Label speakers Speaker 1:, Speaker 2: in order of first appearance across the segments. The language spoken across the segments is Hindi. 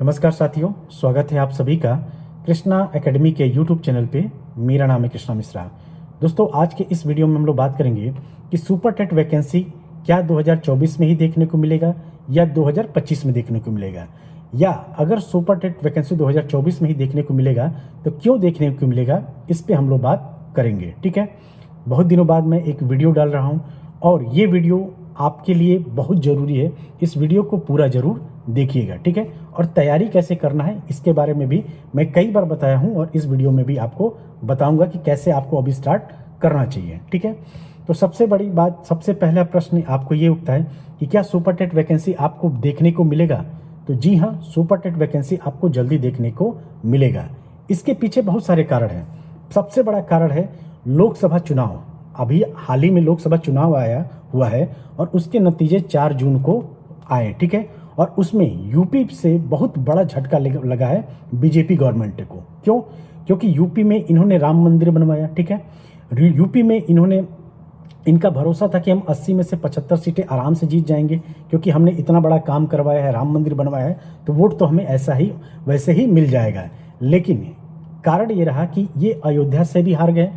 Speaker 1: नमस्कार साथियों, स्वागत है आप सभी का कृष्णा एकेडमी के यूट्यूब चैनल पे। मेरा नाम है कृष्णा मिश्रा। दोस्तों, आज के इस वीडियो में हम लोग बात करेंगे कि सुपर टेट वैकेंसी क्या 2024 में ही देखने को मिलेगा या 2025 में देखने को मिलेगा, या अगर सुपर टेट वैकेंसी 2024 में ही देखने को मिलेगा तो क्यों देखने को मिलेगा, इस पर हम लोग बात करेंगे। ठीक है, बहुत दिनों बाद मैं एक वीडियो डाल रहा हूँ और ये वीडियो आपके लिए बहुत ज़रूरी है। इस वीडियो को पूरा ज़रूर देखिएगा, ठीक है। और तैयारी कैसे करना है इसके बारे में भी मैं कई बार बताया हूं और इस वीडियो में भी आपको बताऊंगा कि कैसे आपको अभी स्टार्ट करना चाहिए, ठीक है। तो सबसे बड़ी बात, सबसे पहला प्रश्न आपको ये उठता है कि क्या सुपर टेट वैकेंसी आपको देखने को मिलेगा? तो जी हाँ, सुपर टेट वैकेंसी आपको जल्दी देखने को मिलेगा। इसके पीछे बहुत सारे कारण हैं। सबसे बड़ा कारण है लोकसभा चुनाव। अभी हाल ही में लोकसभा चुनाव आया हुआ है और उसके नतीजे 4 जून को आए, ठीक है। और उसमें यूपी से बहुत बड़ा झटका लगा है बीजेपी गवर्नमेंट को। क्यों? क्योंकि यूपी में इन्होंने राम मंदिर बनवाया, ठीक है। यूपी में इनका भरोसा था कि हम 80 में से 75 सीटें आराम से जीत जाएंगे, क्योंकि हमने इतना बड़ा काम करवाया है, राम मंदिर बनवाया है, तो वोट तो हमें ऐसा ही वैसे ही मिल जाएगा। लेकिन कारण ये रहा कि ये अयोध्या से भी हार गए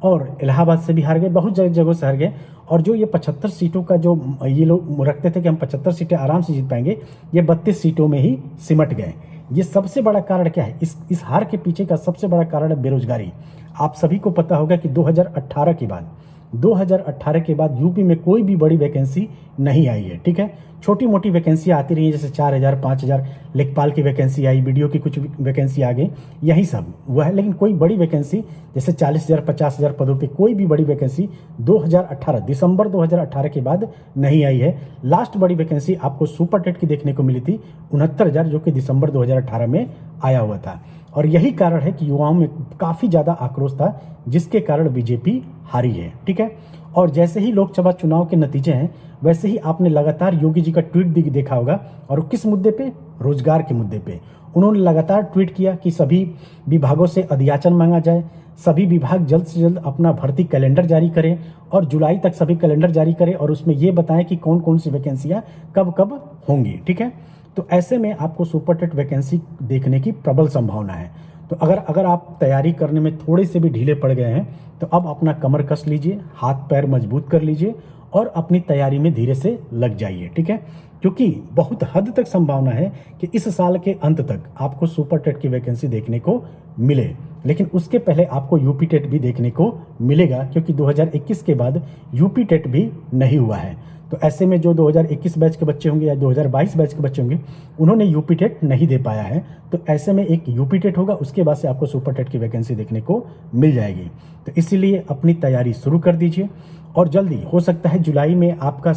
Speaker 1: और इलाहाबाद से भी हार गए, बहुत जगहों से हार गए। और जो ये 75 सीटों का जो ये लोग रखते थे कि हम 75 सीटें आराम से जीत पाएंगे, ये 32 सीटों में ही सिमट गए। ये सबसे बड़ा कारण क्या है? इस हार के पीछे का सबसे बड़ा कारण है बेरोजगारी। आप सभी को पता होगा कि 2018 के बाद यूपी में कोई भी बड़ी वैकेंसी नहीं आई है, ठीक है। छोटी मोटी वैकेंसी आती रही है, जैसे 4000 5000 लेखपाल की वैकेंसी आई, बीडीओ की कुछ वैकेंसी आ गई, यही सब हुआ है। लेकिन कोई बड़ी वैकेंसी जैसे 40,000 50,000 पदों पे कोई भी बड़ी वैकेंसी 2018 दिसंबर 2018 के बाद नहीं आई है। लास्ट बड़ी वैकेंसी आपको सुपर टेट की देखने को मिली थी 69,000, जो कि दिसंबर 2018 में आया हुआ था। और यही कारण है कि युवाओं में काफ़ी ज़्यादा आक्रोश था, जिसके कारण बीजेपी हारी है, ठीक है। और जैसे ही लोकसभा चुनाव के नतीजे हैं, वैसे ही आपने लगातार योगी जी का ट्वीट भी देखा होगा। और किस मुद्दे पे? रोजगार के मुद्दे पे उन्होंने लगातार ट्वीट किया कि सभी विभागों से अध्याचन मांगा जाए, सभी विभाग जल्द से जल्द अपना भर्ती कैलेंडर जारी करें और जुलाई तक सभी कैलेंडर जारी करें और उसमें ये बताएं कि कौन कौन सी वैकेंसियां कब कब होंगी, ठीक है। तो ऐसे में आपको सुपर टेट वैकेंसी देखने की प्रबल संभावना है। तो अगर आप तैयारी करने में थोड़े से भी ढीले पड़ गए हैं, तो अब अपना कमर कस लीजिए, हाथ पैर मजबूत कर लीजिए और अपनी तैयारी में धीरे से लग जाइए, ठीक है। क्योंकि बहुत हद तक संभावना है कि इस साल के अंत तक आपको सुपर टेट की वैकेंसी देखने को मिले। लेकिन उसके पहले आपको यूपी टेट भी देखने को मिलेगा, क्योंकि 2021 के बाद यूपी टेट भी नहीं हुआ है। तो ऐसे में जो 2021 बैच के बच्चे होंगे या 2022 बैच के बच्चे होंगे, उन्होंने यूपी टेट नहीं दे पाया है। तो ऐसे में एक यूपी टेट होगा, उसके बाद से आपको सुपर टेट की वैकेंसी देखने को मिल जाएगी। तो इसीलिए अपनी तैयारी शुरू कर दीजिए और जल्दी हो सकता है जुलाई में आपका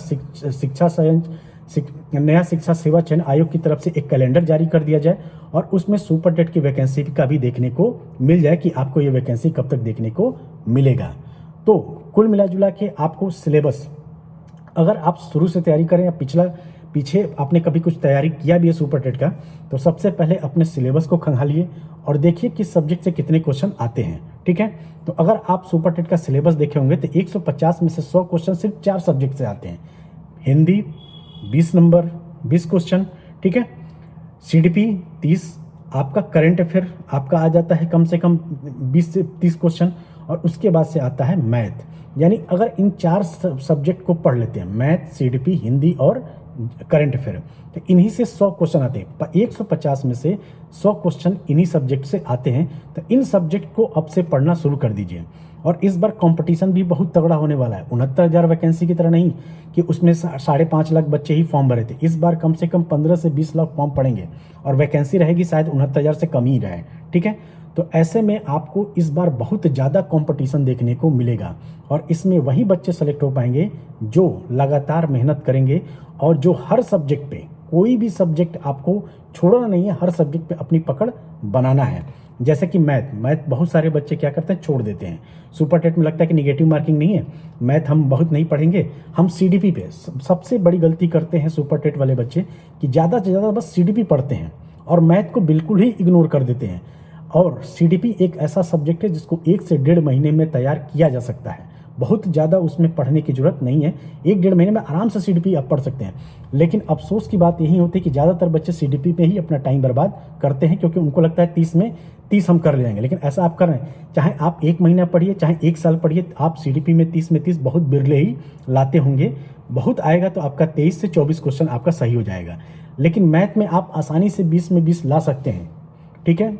Speaker 1: नया शिक्षा सेवा चयन आयोग की तरफ से एक कैलेंडर जारी कर दिया जाए और उसमें सुपर टेट की वैकेंसी का भी देखने को मिल जाए कि आपको ये वैकेंसी कब तक देखने को मिलेगा। तो कुल मिला जुला के आपको सिलेबस, अगर आप शुरू से तैयारी करें या पीछे आपने कभी कुछ तैयारी किया भी है सुपर टेट का, तो सबसे पहले अपने सिलेबस को खंगालिए और देखिए किस सब्जेक्ट से कितने क्वेश्चन आते हैं, ठीक है। तो अगर आप सुपर टेट का सिलेबस देखे होंगे तो 150 में से 100 क्वेश्चन सिर्फ 4 सब्जेक्ट से आते हैं। हिंदी 20 नंबर 20 क्वेश्चन, ठीक है। सीडीपी 30, आपका करंट अफेयर आपका आ जाता है कम से कम 20 से 30 क्वेश्चन, और उसके बाद से आता है मैथ। यानी अगर इन 4 सब्जेक्ट को पढ़ लेते हैं, मैथ, सीडीपी, हिंदी और करंट अफेयर, तो इन्हीं से 100 क्वेश्चन आते हैं। 150 में से 100 क्वेश्चन इन्हीं सब्जेक्ट से आते हैं। तो इन सब्जेक्ट को अब से पढ़ना शुरू कर दीजिए। और इस बार कंपटीशन भी बहुत तगड़ा होने वाला है। 69,000 वैकेंसी की तरह नहीं कि उसमें 5.5 लाख बच्चे ही फॉर्म भरे थे। इस बार कम से कम 15 से 20 लाख फॉर्म पड़ेंगे और वैकेंसी रहेगी शायद 69,000 से कम ही रहे, ठीक है। तो ऐसे में आपको इस बार बहुत ज़्यादा कंपटीशन देखने को मिलेगा और इसमें वही बच्चे सेलेक्ट हो पाएंगे जो लगातार मेहनत करेंगे और जो हर सब्जेक्ट पे, कोई भी सब्जेक्ट आपको छोड़ना नहीं है, हर सब्जेक्ट पे अपनी पकड़ बनाना है। जैसे कि मैथ बहुत सारे बच्चे क्या करते हैं, छोड़ देते हैं। सुपर टेट में लगता है कि निगेटिव मार्किंग नहीं है, मैथ हम बहुत नहीं पढ़ेंगे, हम सीडीपी पे। सबसे बड़ी गलती करते हैं सुपर टेट वाले बच्चे कि ज़्यादा से ज़्यादा बस सीडीपी पढ़ते हैं और मैथ को बिल्कुल ही इग्नोर कर देते हैं। और सीडीपी एक ऐसा सब्जेक्ट है जिसको 1 से 1.5 महीने में तैयार किया जा सकता है। बहुत ज़्यादा उसमें पढ़ने की ज़रूरत नहीं है। 1-1.5 महीने में आराम से सीडीपी आप पढ़ सकते हैं। लेकिन अफसोस की बात यही होती है कि ज़्यादातर बच्चे सीडीपी पे ही अपना टाइम बर्बाद करते हैं, क्योंकि उनको लगता है 30 में 30 हम कर ले जाएंगे। लेकिन ऐसा आप कर रहे हैं, चाहे आप 1 महीना पढ़िए चाहे 1 साल पढ़िए, आप सीडीपी में 30 बहुत बिरले ही लाते होंगे। बहुत आएगा तो आपका 23 से 24 क्वेश्चन आपका सही हो जाएगा। लेकिन मैथ में आप आसानी से 20 में 20 ला सकते हैं, ठीक है,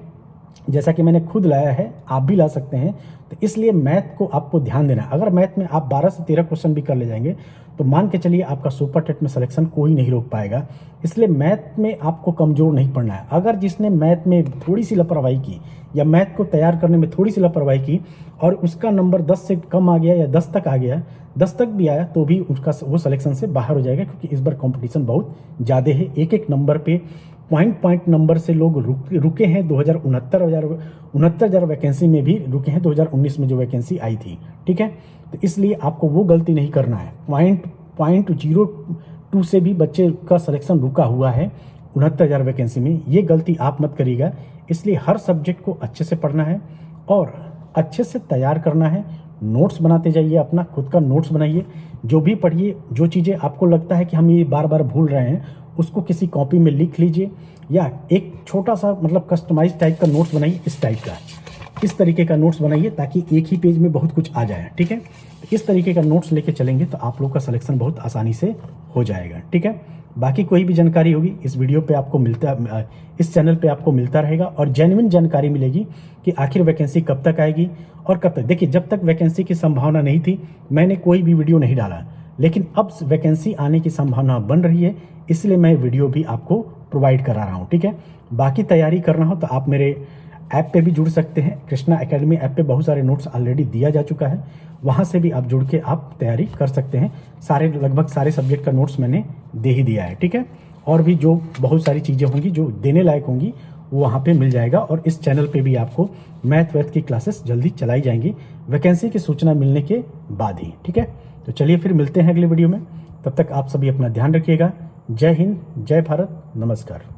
Speaker 1: जैसा कि मैंने खुद लाया है, आप भी ला सकते हैं। तो इसलिए मैथ को आपको ध्यान देना है। अगर मैथ में आप 12 से 13 क्वेश्चन भी कर ले जाएंगे तो मान के चलिए आपका सुपर टेट में सिलेक्शन कोई नहीं रोक पाएगा। इसलिए मैथ में आपको कमज़ोर नहीं पड़ना है। अगर जिसने मैथ में थोड़ी सी लापरवाही की या मैथ को तैयार करने में थोड़ी सी लापरवाही की और उसका नंबर 10 से कम आ गया या 10 तक आ गया, 10 तक भी आया तो भी उसका वो सिलेक्शन से बाहर हो जाएगा, क्योंकि इस बार कंपटीशन बहुत ज़्यादा है। एक नंबर पे पॉइंट नंबर से लोग रुके हैं। 69,000 वैकेंसी में भी रुके हैं 2019 में जो वैकेंसी आई थी, ठीक है। तो इसलिए आपको वो गलती नहीं करना है। 0.02 से भी बच्चे का सिलेक्शन रुका हुआ है 69,000 वैकेंसी में, ये गलती आप मत करिएगा। इसलिए हर सब्जेक्ट को अच्छे से पढ़ना है और अच्छे से तैयार करना है। नोट्स बनाते जाइए, अपना खुद का नोट्स बनाइए, जो भी पढ़िए, जो चीज़ें आपको लगता है कि हम ये बार बार भूल रहे हैं उसको किसी कॉपी में लिख लीजिए, या एक छोटा सा मतलब कस्टमाइज टाइप का नोट्स बनाइए। इस टाइप का, इस तरीके का नोट्स बनाइए ताकि एक ही पेज में बहुत कुछ आ जाए, ठीक है। तो इस तरीके का नोट्स लेके चलेंगे तो आप लोग का सिलेक्शन बहुत आसानी से हो जाएगा, ठीक है। बाकी कोई भी जानकारी होगी इस वीडियो पे आपको इस चैनल पे आपको मिलता रहेगा, और जेन्युइन जानकारी मिलेगी कि आखिर वैकेंसी कब तक आएगी और कब तक। देखिए, जब तक वैकेंसी की संभावना नहीं थी मैंने कोई भी वीडियो नहीं डाला, लेकिन अब वैकेंसी आने की संभावना बन रही है, इसलिए मैं वीडियो भी आपको प्रोवाइड करा रहा हूँ, ठीक है। बाकी तैयारी करना हो तो आप मेरे ऐप पे भी जुड़ सकते हैं। कृष्णा एकेडमी ऐप पे बहुत सारे नोट्स ऑलरेडी दिया जा चुका है, वहाँ से भी आप जुड़ के आप तैयारी कर सकते हैं। लगभग सारे सब्जेक्ट का नोट्स मैंने दे ही दिया है, ठीक है। और भी जो बहुत सारी चीज़ें होंगी जो देने लायक होंगी वो वहाँ पे मिल जाएगा, और इस चैनल पे भी आपको मैथ की क्लासेस जल्दी चलाई जाएंगी वैकेंसी की सूचना मिलने के बाद ही, ठीक है। तो चलिए फिर मिलते हैं अगले वीडियो में, तब तक आप सभी अपना ध्यान रखिएगा। जय हिंद, जय भारत, नमस्कार।